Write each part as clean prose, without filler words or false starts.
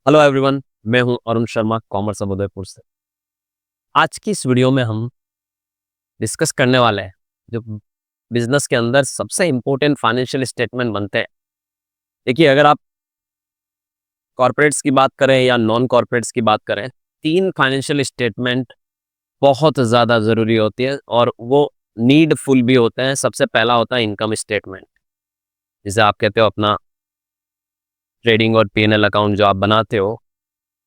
Hello everyone, मैं हूं Arun Sharma, commerce अब उदयपुर से। आज की इस वीडियो में हम डिस्कस करने वाले हैं जो बिजनेस के अंदर सबसे इम्पोर्टेंट फाइनेंशियल स्टेटमेंट बनते हैं। देखिए, अगर आप कॉर्पोरेट्स की बात करें या नॉन कॉर्पोरेट्स की बात करें, तीन फाइनेंशियल स्टेटमेंट बहुत ज़्यादा ज़रूरी होती है और वो नीडफुल भी होते हैं। सबसे पहला होता है इनकम स्टेटमेंट, जिसे आप कहते हो अपना ट्रेडिंग और पीएनएल अकाउंट जो आप बनाते हो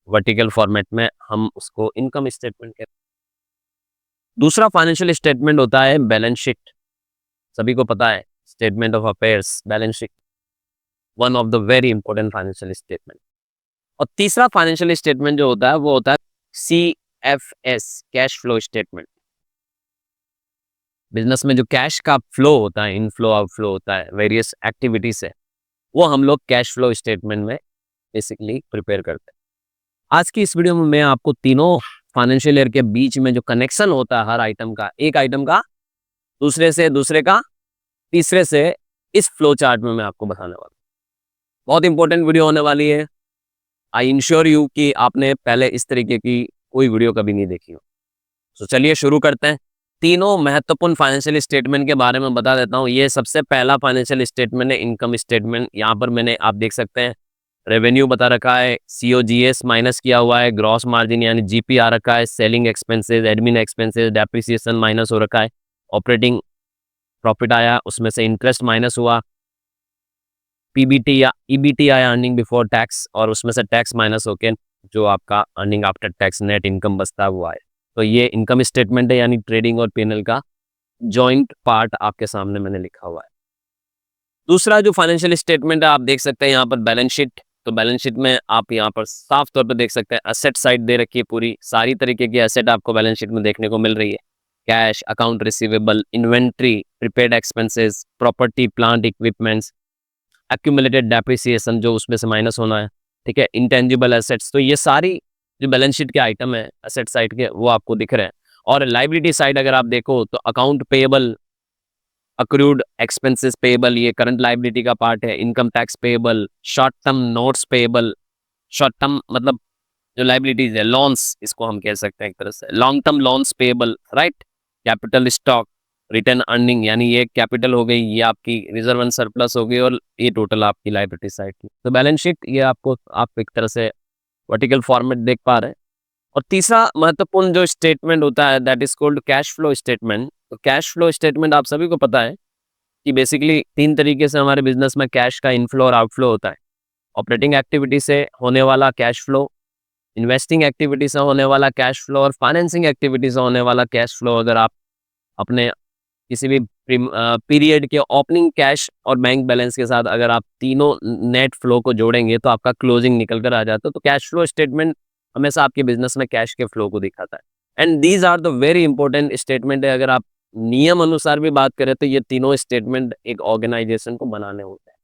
वर्टिकल फॉर्मेट में, हम उसको इनकम स्टेटमेंट कहते हैं। दूसरा फाइनेंशियल स्टेटमेंट होता है बैलेंस शीट। सभी को पता है, statement of affairs, balance sheet, one of the very important financial statement. और तीसरा फाइनेंशियल स्टेटमेंट जो होता है वो होता है CFS, cash flow statement. Business में जो कैश का फ्लो होता है, इनफ्लो आउटफ्लो होता है वेरियस एक्टिविटी से, वो हम लोग कैश फ्लो स्टेटमेंट में बेसिकली प्रिपेयर करते हैं। आज की इस वीडियो में मैं आपको तीनों फाइनेंशियल ईयर के बीच में जो कनेक्शन होता है हर आइटम का, एक आइटम का दूसरे से, दूसरे का तीसरे से, इस फ्लो चार्ट में मैं आपको बताने वाला हूं। बहुत इंपॉर्टेंट वीडियो होने वाली है। आई इंश्योर यू कि आपने पहले इस तरीके की कोई वीडियो कभी नहीं देखी हो। तो चलिए शुरू करते हैं। तीनों महत्वपूर्ण फाइनेंशियल स्टेटमेंट के बारे में बता देता हूँ। ये सबसे पहला फाइनेंशियल स्टेटमेंट है इनकम स्टेटमेंट। यहाँ पर मैंने, आप देख सकते हैं, रेवेन्यू बता रखा है, COGS माइनस किया हुआ है, ग्रॉस मार्जिन यानी GP आ रखा है, selling expenses, admin expenses, depreciation minus हो रखा है, ऑपरेटिंग प्रॉफिट आया, उसमें से इंटरेस्ट माइनस हुआ, PBT या EBT आया, अर्निंग बिफोर टैक्स, और उसमें से टैक्स माइनस होके जो आपका earning after tax net income बचता हुआ है। तो ये इनकम स्टेटमेंट है, यानी ट्रेडिंग और पीएनएल का जॉइंट पार्ट आपके सामने मैंने लिखा हुआ है। दूसरा जो फाइनेंशियल स्टेटमेंट है, आप देख सकते हैं यहाँ पर बैलेंस शीट। तो बैलेंस शीट में आप यहाँ पर साफ तौर पर देख सकते हैं एसेट साइड दे रखी है, पूरी सारी तरीके की एसेट आपको बैलेंस शीट में देखने को मिल रही है। Cash, account receivable, inventory, prepaid expenses, property plant equipments, accumulated depreciation जो उसमें से माइनस होना है, ठीक है, इंटेंजिबल एसेट्स। तो ये सारी जो बैलेंस शीट के आइटम है एसेट साइड के, वो आपको दिख रहे हैं। और लाइबिलिटी साइड अगर आप देखो तो account payable, accrued expenses payable, ये करंट लाइबिलिटी का पार्ट है। Income tax payable, short term notes payable, short term मतलब जो लाइबिलिटीज है, लोन्स इसको हम कह सकते हैं एक तरह से, long term loans payable, right. Capital stock, return earning, यानी ये कैपिटल हो गई, ये आपकी रिजर्व एंड सरप्लस हो गई, और ये टोटल आपकी लाइबिलिटी साइड की। तो बैलेंस शीट ये आपको, आप एक तरह से वर्टिकल फॉर्मेट देख पा रहे हैं। और तीसरा महत्वपूर्ण जो स्टेटमेंट होता है that is called cash flow statement. तो कैश फ्लो स्टेटमेंट आप सभी को पता है कि बेसिकली तीन तरीके से हमारे बिजनेस में कैश का इनफ्लो और आउटफ्लो होता है। ऑपरेटिंग एक्टिविटी से होने वाला कैश फ्लो, इन्वेस्टिंग एक्टिविटी से होने वाला कैश फ्लो, और फाइनेंसिंग एक्टिविटी से होने वाला कैश फ्लो। अगर आप अपने किसी भी पीरियड के ओपनिंग कैश और बैंक बैलेंस के साथ अगर आप तीनों नेट फ्लो को जोड़ेंगे तो आपका क्लोजिंग निकल कर आ जाता है। तो कैश फ्लो स्टेटमेंट हमेशा आपके बिजनेस में कैश के फ्लो को दिखाता है। And these are the very important statement है। अगर आप नियम अनुसार भी बात करें तो ये तीनों स्टेटमेंट एक ऑर्गेनाइजेशन को बनाने होते हैं।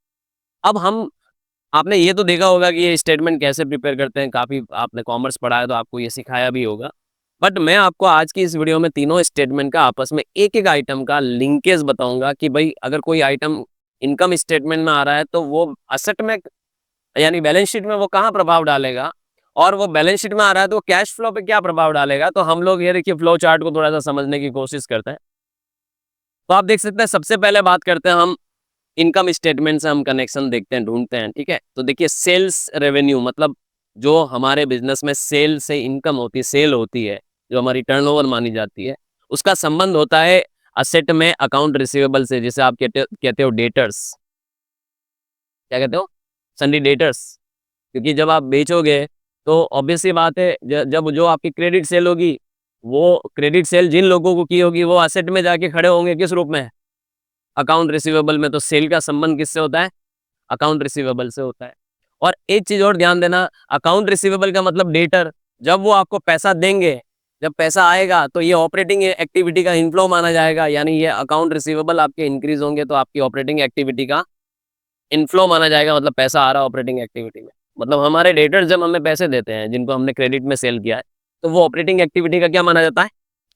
अब हम, आपने ये तो देखा होगा कि ये स्टेटमेंट कैसे प्रिपेयर करते हैं, काफ़ी आपने कॉमर्स पढ़ा है तो आपको ये सिखाया भी होगा। बट मैं आपको आज की इस वीडियो में तीनों स्टेटमेंट का आपस में एक एक आइटम का लिंकेज बताऊंगा कि भाई अगर कोई आइटम इनकम स्टेटमेंट में आ रहा है तो वो असेट में यानी बैलेंस शीट में वो कहाँ प्रभाव डालेगा, और वो बैलेंस शीट में आ रहा है तो कैश फ्लो पे क्या प्रभाव डालेगा। तो हम लोग ये देखिए फ्लो चार्ट को थोड़ा सा समझने की कोशिश करते हैं। तो आप देख सकते हैं, सबसे पहले बात करते हैं हम इनकम स्टेटमेंट से, हम कनेक्शन देखते हैं, ढूंढते हैं, ठीक है। तो देखिए सेल्स रेवेन्यू, मतलब जो हमारे बिजनेस में सेल से इनकम होती है, सेल होती है, जो हमारी टर्नओवर मानी जाती है, उसका संबंध होता है असेट में अकाउंट रिसीवेबल से, जिसे आप कहते हो डेटर्स। क्या कहते हो? सन्डी डेटर्स। क्योंकि जब आप बेचोगे तो ऑब्वियस सी बात है, जब जो आपकी क्रेडिट सेल होगी, वो क्रेडिट सेल जिन लोगों को की होगी वो असेट में जाके खड़े होंगे किस रूप में? अकाउंट रिसीवेबल में। तो सेल का संबंध किससे होता है? अकाउंट रिसीवेबल से होता है। और एक चीज और ध्यान देना, अकाउंट रिसीवेबल का मतलब डेटर, जब वो आपको पैसा देंगे, जब पैसा आएगा तो ये ऑपरेटिंग एक्टिविटी का इनफ्लो माना जाएगा, यानी ये अकाउंट रिसीवेबल आपके इंक्रीज होंगे तो आपकी ऑपरेटिंग एक्टिविटी का इनफ्लो माना जाएगा, मतलब पैसा आ रहा है ऑपरेटिंग एक्टिविटी में। मतलब हमारे डेटर्स जब हमें पैसे देते हैं, जिनको हमने क्रेडिट में सेल किया है, तो वो ऑपरेटिंग एक्टिविटी का क्या माना जाता है?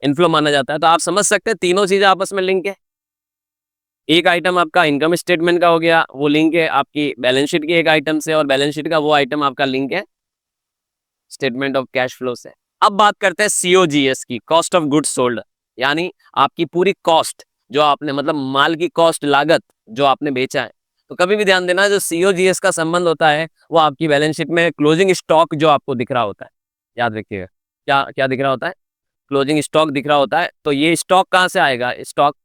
इनफ्लो माना जाता है। तो आप समझ सकते हैं तीनों चीजें आपस में लिंक है। एक आइटम आपका इनकम स्टेटमेंट का हो गया, वो लिंक है आपकी बैलेंस शीट की एक आइटम से, और बैलेंस शीट का वो आइटम आपका लिंक है स्टेटमेंट ऑफ कैश फ्लो से। अब बात करते हैं COGS की, कॉस्ट ऑफ गुड्स सोल्ड, यानी आपकी पूरी कॉस्ट जो आपने, मतलब माल की कॉस्ट, लागत जो आपने बेचा है। तो कभी भी ध्यान देना, जो COGS का संबंध होता है वो आपकी बैलेंस शीट में क्लोजिंग स्टॉक जो आपको दिख रहा होता है, याद रखिएगा। क्या क्या दिख रहा होता है? क्लोजिंग स्टॉक दिख रहा होता है। तो ये स्टॉक कहाँ से आएगा? स्टॉक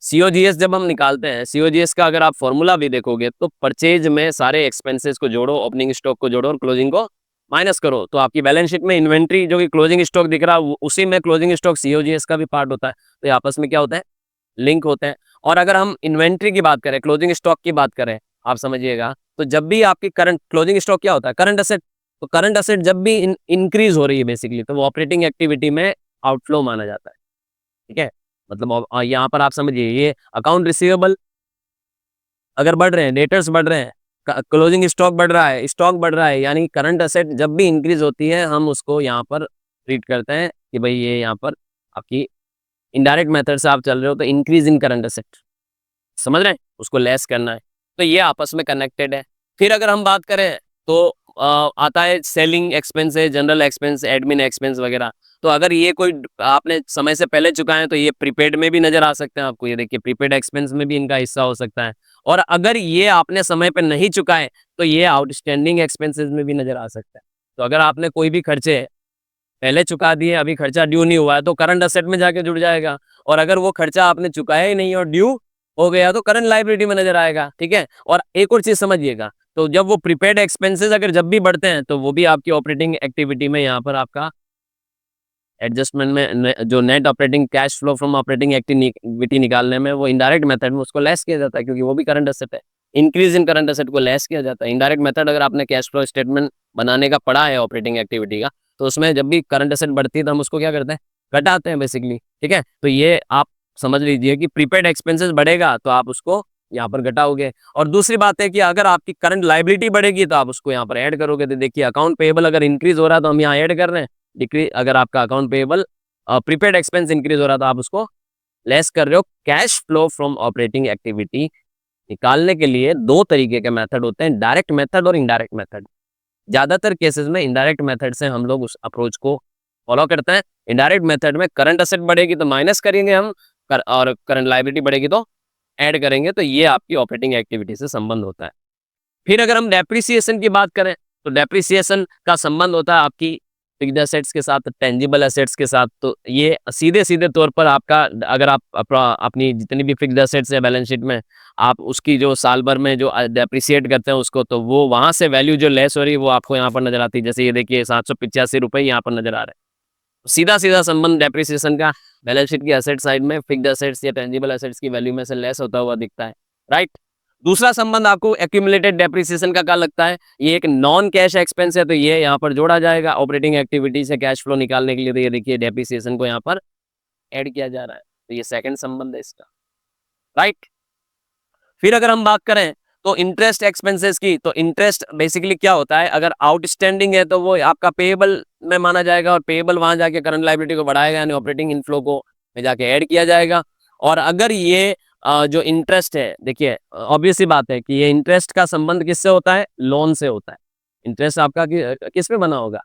COGS जब हम निकालते हैं, COGS का अगर आप फॉर्मूला भी देखोगे तो परचेज में सारे एक्सपेंसेस को जोड़ो, ओपनिंग स्टॉक को जोड़ो और क्लोजिंग को माइनस करो, तो आपकी बैलेंस शीट में इन्वेंट्री जो कि क्लोजिंग स्टॉक दिख रहा है उसी में क्लोजिंग स्टॉक COGS का भी पार्ट होता है। तो ये आपस में क्या होता है? लिंक होते हैं। और अगर हम इन्वेंट्री की बात करें, क्लोजिंग स्टॉक की बात करें, आप समझिएगा, तो जब भी आपकी करंट, क्लोजिंग स्टॉक क्या होता है? Current asset. तो करंट असेट जब भी इंक्रीज हो रही है बेसिकली, तो वो ऑपरेटिंग एक्टिविटी में आउटफ्लो माना जाता है। ठीक है, मतलब यहाँ पर आप समझिए, ये अकाउंट रिसीवेबल अगर बढ़ रहे हैं, डेटर्स बढ़ रहे हैं, क्लोजिंग स्टॉक बढ़ रहा है, स्टॉक बढ़ रहा है, यानी करंट असेट जब भी इंक्रीज होती है हम उसको यहाँ पर ट्रीट करते हैं कि भाई ये यहाँ पर आपकी इनडायरेक्ट मेथड से आप चल रहे हो तो इंक्रीज इन करंट असेट, समझ रहे हैं, उसको लेस करना है। तो ये आपस में कनेक्टेड है। फिर अगर हम बात करें तो आता है सेलिंग एक्सपेंस है, जनरल एक्सपेंस, एडमिन एक्सपेंस वगैरह। तो अगर ये कोई आपने समय से पहले चुकाए हैं तो ये प्रीपेड में भी नजर आ सकते हैं आपको, ये देखिए प्रीपेड एक्सपेंस में भी इनका हिस्सा हो सकता है। और अगर ये आपने समय पे नहीं चुकाए तो ये आउटस्टैंडिंग एक्सपेंसेस में भी नजर आ सकता है। तो अगर आपने कोई भी खर्चे पहले चुका दिए, अभी खर्चा ड्यू नहीं हुआ है, तो करंट असेट में जाके जुड़ जाएगा। और अगर वो खर्चा आपने चुकाया ही नहीं और ड्यू हो गया तो करंट लायबिलिटी में नजर आएगा। ठीक है, और एक और चीज समझिएगा, तो जब वो प्रीपेड एक्सपेंसेस अगर जब भी बढ़ते हैं तो वो भी आपकी ऑपरेटिंग एक्टिविटी में यहाँ पर आपका एडजस्टमेंट में जो net operating cash flow from operating activity निकालने में वो इनडायरेक्ट मेथड में उसको लेस किया जाता है, क्योंकि वो भी करंट असेट है। इंक्रीज इन करंट असेट को लेस किया जाता है। इनडायरेक्ट मेथड अगर आपने कैश फ्लो स्टेटमेंट बनाने का पढ़ा है ऑपरेटिंग एक्टिविटी का, तो उसमें जब भी करंट असेट बढ़ती है तो हम उसको क्या करते हैं? घटाते हैं बेसिकली। ठीक है, तो ये आप समझ लीजिए कि प्रीपेड एक्सपेंसेस बढ़ेगा तो आप उसको यहाँ पर घटाओगे। और दूसरी बात है कि अगर आपकी करंट लायबिलिटी बढ़ेगी तो आप उसको यहाँ पर ऐड करोगे। तो देखिए अकाउंट पेएबल अगर इंक्रीज हो रहा है तो हम यहाँ ऐड कर रहे हैं, डिक्रीज अगर आपका account payable prepaid expense increase हो रहा है तो आप उसको लेस कर रहे हो। Cash flow from operating activity निकालने के लिए दो तरीके के मेथड होते हैं, डायरेक्ट मेथड और इनडायरेक्ट मेथड। ज्यादातर केसेस में इनडायरेक्ट मेथड से हम लोग उस अप्रोच को फॉलो करते हैं। इनडायरेक्ट मेथड में करंट असेट बढ़ेगी तो माइनस करेंगे हम, और करंट लायबिलिटी बढ़ेगी तो ऐड करेंगे। तो ये आपकी ऑपरेटिंग एक्टिविटी से संबंध होता है। फिर अगर हम डेप्रिसिएशन की बात करें तो डेप्रिसिएशन का संबंध होता है आपकी फिक्स्ड एसेट्स के साथ, टेंजिबल एसेट्स के साथ। तो ये सीधे सीधे तौर पर आपका, अगर आप अपनी जितनी भी फिक्स्ड एसेट्स है बैलेंस शीट में, आप उसकी जो साल भर में जो डेप्रिसिएट करते हैं उसको, तो वो वहां से वैल्यू जो लेस हो रही है वो आपको यहाँ पर नजर आती है। जैसे ये देखिए 785 रुपये यहाँ पर नजर आ रहा है। सीधा सीधा संबंध डेप्रिसिएशन का बैलेंस शीट की एसेट साइड में फिक्स्ड एसेट्स या टेंजिबल एसेट्स की वैल्यू में से लेस होता हुआ दिखता है, राइट। दूसरा संबंध आपको एक्यूमुलेटेड डेप्रिसिएशन का क्या लगता है? ये एक नॉन कैश एक्सपेंस है, तो ये यहाँ पर जोड़ा जाएगा ऑपरेटिंग एक्टिविटी से कैश फ्लो निकालने के लिए। तो ये देखिए डेप्रिसिएशन को यहाँ पर ऐड किया जा रहा है, तो ये सेकंड संबंध है इसका, राइट। फिर अगर हम बात करें तो इंटरेस्ट एक्सपेंसेस की, तो इंटरेस्ट बेसिकली क्या होता है? अगर आउटस्टैंडिंग है तो वो आपका पेएबल में माना जाएगा, और पेएबल वहां जाके करंट लायबिलिटी को बढ़ाएगा, यानी ऑपरेटिंग इनफ्लो को में जाके ऐड किया जाएगा। और अगर ये जो इंटरेस्ट है, देखिए ऑब्वियस सी बात है कि ये इंटरेस्ट का संबंध किससे होता है? लोन से होता है। इंटरेस्ट आपका किस पे बना होगा?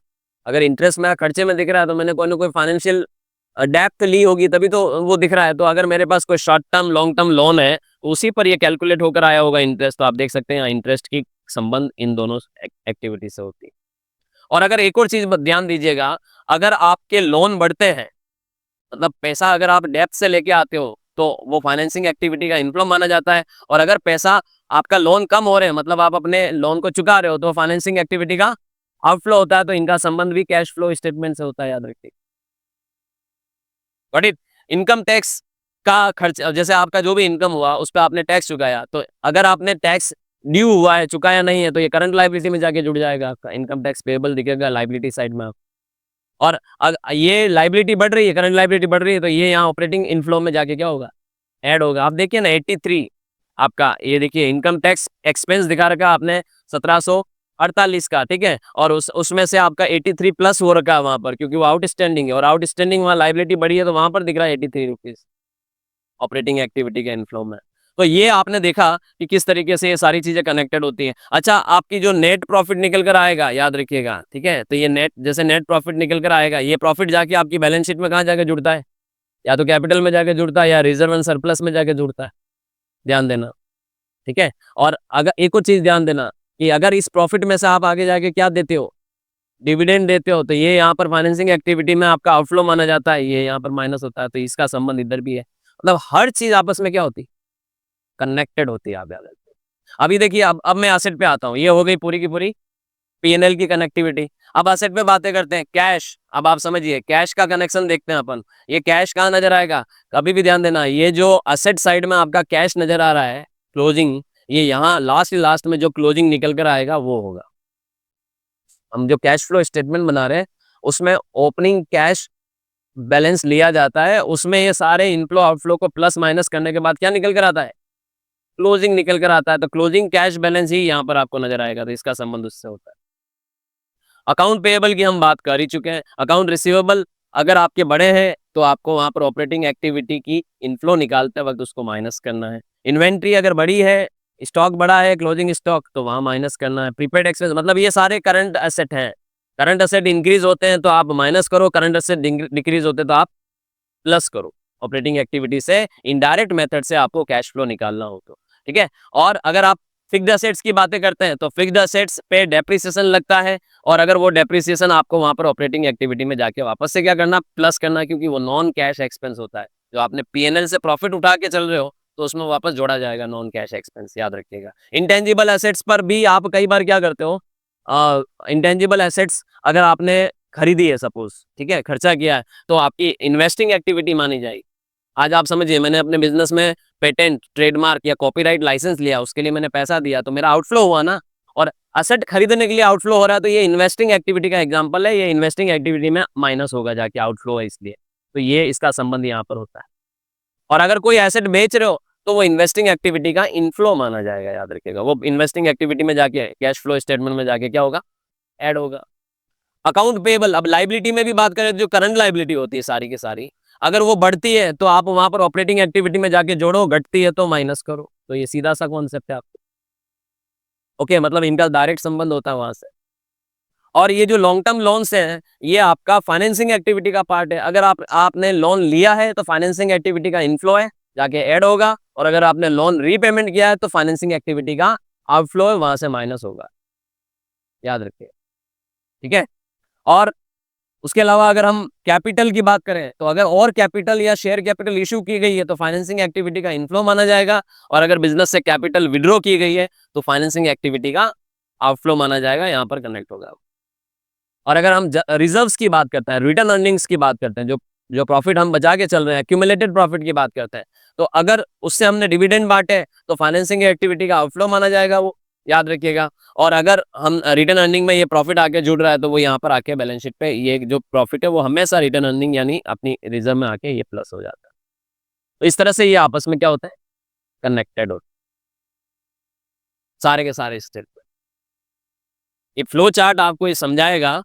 अगर इंटरेस्ट मेरा खर्चे में दिख रहा है तो मैंने कोई ना कोई फाइनेंशियल डेप्थ ली होगी तभी तो वो दिख रहा है। तो अगर मेरे पास कोई short term long term loan है तो उसी पर ये कैलकुलेट होकर आया होगा इंटरेस्ट। तो आप देख सकते हैं इंटरेस्ट की संबंध इन दोनों एक्टिविटी से होती है। और अगर एक और चीज ध्यान दीजिएगा, अगर आपके लोन बढ़ते हैं, मतलब पैसा अगर आप डेप्थ से लेके आते हो तो वो फाइनेंसिंग एक्टिविटी का इनफ्लो माना जाता है। और अगर पैसा आपका लोन कम हो रहे हैं, मतलब आप अपने लोन को चुका रहे हो, तो फाइनेंसिंग एक्टिविटी का आउटफ्लो होता है। तो इनका संबंध भी कैश फ्लो स्टेटमेंट से होता है, याद रखिए। बट इनकम टैक्स का खर्च, जैसे आपका जो भी इनकम हुआ उस पर आपने टैक्स चुकाया, तो अगर आपने टैक्स ड्यू हुआ है, चुकाया नहीं है, तो ये करंट लायबिलिटी में जाके जुड़ जाएगा, आपका इनकम टैक्स पेएबल दिखेगा लायबिलिटी साइड में। और ये लायबिलिटी बढ़ रही है, करंट लायबिलिटी बढ़ रही है, तो ये यहाँ ऑपरेटिंग इनफ्लो में जाके क्या होगा? ऐड होगा। आप देखिए ना 83 आपका, ये देखिए इनकम टैक्स एक्सपेंस दिखा रखा आपने 1748 का, ठीक है। और उसमें से आपका 83 प्लस हो रखा है वहां पर, क्योंकि वो आउटस्टैंडिंग है, और आउटस्टैंडिंग वहां लायबिलिटी बढ़ी है तो वहां पर दिख रहा है 83 रुपीज ऑपरेटिंग एक्टिविटी के इनफ्लो में। तो ये आपने देखा कि किस तरीके से ये सारी चीजें कनेक्टेड होती हैं। अच्छा, आपकी जो नेट प्रॉफिट निकल कर आएगा, याद रखिएगा, ठीक है, तो ये नेट, जैसे नेट प्रॉफिट निकल कर आएगा, ये प्रॉफिट जाके आपकी बैलेंस शीट में कहाँ जाके जुड़ता है, या तो कैपिटल में जाके जुड़ता है या रिजर्व एंड सरप्लस में जाके जुड़ता है, ध्यान देना, ठीक है। और अगर एक और चीज ध्यान देना कि अगर इस प्रॉफिट में से आप आगे जाके क्या देते हो, डिविडेंड देते हो, तो ये यहाँ पर फाइनेंसिंग एक्टिविटी में आपका आउटफ्लो माना जाता है, ये यहाँ पर माइनस होता है, तो इसका संबंध इधर भी है। मतलब हर चीज आपस में क्या होती, कनेक्टेड होती है, आप याद रखिए। अभी देखिए, अब मैं एसेट पे आता हूँ, ये हो गई पूरी की पूरी पीएनएल की कनेक्टिविटी। अब एसेट पे बातें करते हैं, कैश। अब आप समझिए, कैश का कनेक्शन देखते हैं अपन। ये कैश कहाँ नजर आएगा, कभी भी ध्यान देना, ये जो एसेट साइड में आपका कैश नजर आ रहा है, क्लोजिंग, ये यहाँ लास्ट में जो क्लोजिंग निकल कर आएगा वो होगा। हम जो कैश फ्लो स्टेटमेंट बना रहे हैं उसमें ओपनिंग कैश बैलेंस लिया जाता है, उसमें ये सारे इनफ्लो आउटफ्लो को प्लस माइनस करने के बाद क्या निकल कर आता है, क्लोजिंग निकल कर आता है। तो क्लोजिंग कैश बैलेंस ही यहाँ पर आपको नजर आएगा, तो इसका संबंध उससे होता है। अकाउंट पेएबल की हम बात कर ही चुके हैं। अकाउंट रिसीवेबल अगर आपके बड़े हैं तो आपको वहां पर ऑपरेटिंग एक्टिविटी की इनफ्लो निकालते वक्त उसको माइनस करना है। इन्वेंट्री अगर बड़ी है, स्टॉक बड़ा है, क्लोजिंग स्टॉक, तो वहां माइनस करना है। प्रीपेड एक्सपेंस, मतलब ये सारे करंट एसेट हैं। करंट एसेट इंक्रीज होते हैं तो आप माइनस करो, करंट एसेट डिक्रीज होते हैं तो आप प्लस करो। ऑपरेटिंग एक्टिविटी से इनडायरेक्ट मेथड से आपको कैश फ्लो निकालना हो तो, ठीक है। और अगर आप फिक्स्ड असेट्स की बातें करते हैं तो फिक्स्ड असेट्स पे डेप्रिसिएशन लगता है, और अगर वो डेप्रिसिएशन आपको वहां पर ऑपरेटिंग एक्टिविटी में जाके वापस से क्या करना, प्लस करना, क्योंकि वो नॉन कैश एक्सपेंस होता है। जो आपने पीएनएल से प्रॉफिट उठा के चल रहे हो तो उसमें वापस जोड़ा जाएगा नॉन कैश एक्सपेंस, याद रखिएगा। इंटेंजिबल एसेट्स पर भी आप कई बार क्या करते हो, इंटेंजिबल एसेट्स अगर आपने खरीदी है सपोज, ठीक है, खर्चा किया है, तो आपकी इन्वेस्टिंग एक्टिविटी मानी जाएगी। आज आप समझिए, मैंने अपने बिजनेस में पेटेंट, ट्रेडमार्क या कॉपीराइट लाइसेंस लिया, उसके लिए मैंने पैसा दिया, तो मेरा आउटफ्लो हुआ ना। और असेट खरीदने के लिए आउटफ्लो हो रहा है, तो ये इन्वेस्टिंग एक्टिविटी का एग्जांपल है, ये इन्वेस्टिंग एक्टिविटी में माइनस होगा जाके, आउटफ्लो है इसलिए। तो ये इसका संबंध यहाँ पर होता है। और अगर कोई एसेट बेच रहे हो तो वो इन्वेस्टिंग एक्टिविटी का इनफ्लो माना जाएगा, याद रखिएगा। वो इन्वेस्टिंग एक्टिविटी में जाके कैश फ्लो स्टेटमेंट में जाके क्या होगा, ऐड होगा। अकाउंट पेएबल, अब लाइबिलिटी में भी बात करें, जो करंट लाइबिलिटी होती है सारी की सारी, अगर वो बढ़ती है तो आप वहां पर ऑपरेटिंग एक्टिविटी में जाके जोड़ो, घटती है तो माइनस करो। तो ये सीधा सा कॉन्सेप्ट है आपको, ओके, मतलब इनका डायरेक्ट संबंध होता है वहां से। और ये जो लॉन्ग टर्म लोन्स हैं, ये आपका फाइनेंसिंग एक्टिविटी का पार्ट है। अगर आपने लोन लिया है तो फाइनेंसिंग एक्टिविटी का इनफ्लो है, जाके ऐड होगा, और अगर आपने लोन रीपेमेंट किया है तो फाइनेंसिंग एक्टिविटी का आउटफ्लो है, वहां से माइनस होगा, याद रखिए, ठीक है। और उसके अलावा अगर हम कैपिटल की बात करें तो अगर और कैपिटल या शेयर कैपिटल इशू की गई है तो फाइनेंसिंग एक्टिविटी का इनफ्लो माना जाएगा, और अगर बिजनेस से कैपिटल विड्रॉ की गई है तो फाइनेंसिंग एक्टिविटी का आउटफ्लो माना जाएगा, यहाँ पर कनेक्ट होगा। और अगर हम रिजर्व्स की बात करते हैं, रिटर्न अर्निंग्स की बात करते हैं, जो जो प्रॉफिट हम बचा के चल रहे हैं, एक्यूमुलेटेड प्रॉफिट की बात करते हैं, तो अगर उससे हमने डिविडेंड बांटे तो फाइनेंसिंग एक्टिविटी का आउटफ्लो माना जाएगा, वो याद रखिएगा। और अगर हम रिटर्न अर्निंग में ये प्रॉफिट आके जुड़ रहा है तो वो यहाँ पर आके बैलेंस शीट पे ये जो प्रॉफिट है वो हमेशा रिटर्न अर्निंग यानी अपनी रिजर्व में आके ये प्लस हो जाता है। तो इस तरह से ये आपस में क्या होता है, कनेक्टेड होता है, सारे के सारे स्टेट। ये फ्लो चार्ट आपको ये समझाएगा,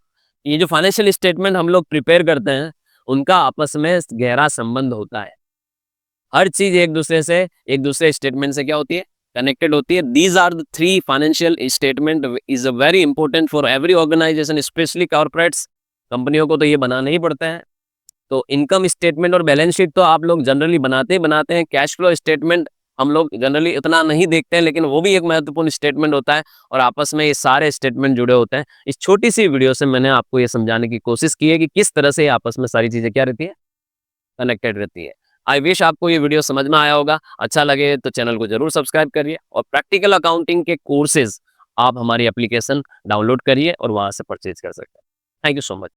ये जो फाइनेंशियल स्टेटमेंट हम लोग प्रिपेयर करते हैं उनका आपस में गहरा संबंध होता है। हर चीज एक दूसरे स्टेटमेंट से क्या होती है, कनेक्टेड होती है। These are the three financial statement is a very important for every organisation, especially corporates, कंपनियों को तो ये बनाना ही पड़ता है। तो इनकम स्टेटमेंट और बैलेंस शीट तो आप लोग जनरली बनाते हैं। कैश फ्लो स्टेटमेंट हम लोग जनरली इतना नहीं देखते हैं, लेकिन वो भी एक महत्वपूर्ण स्टेटमेंट होता है, और आपस में ये सारे स्टेटमेंट जुड़े होते हैं। इस छोटी सी वीडियो से मैंने आपको ये समझाने की कोशिश की है कि किस तरह से आपस में सारी चीजें क्या रहती है, कनेक्टेड रहती है। आई विश आपको ये वीडियो समझ में आया होगा। अच्छा लगे तो चैनल को जरूर सब्सक्राइब करिए, और प्रैक्टिकल अकाउंटिंग के कोर्सेज आप हमारी एप्लीकेशन डाउनलोड करिए और वहां से परचेज कर सकते हैं। Thank you so much.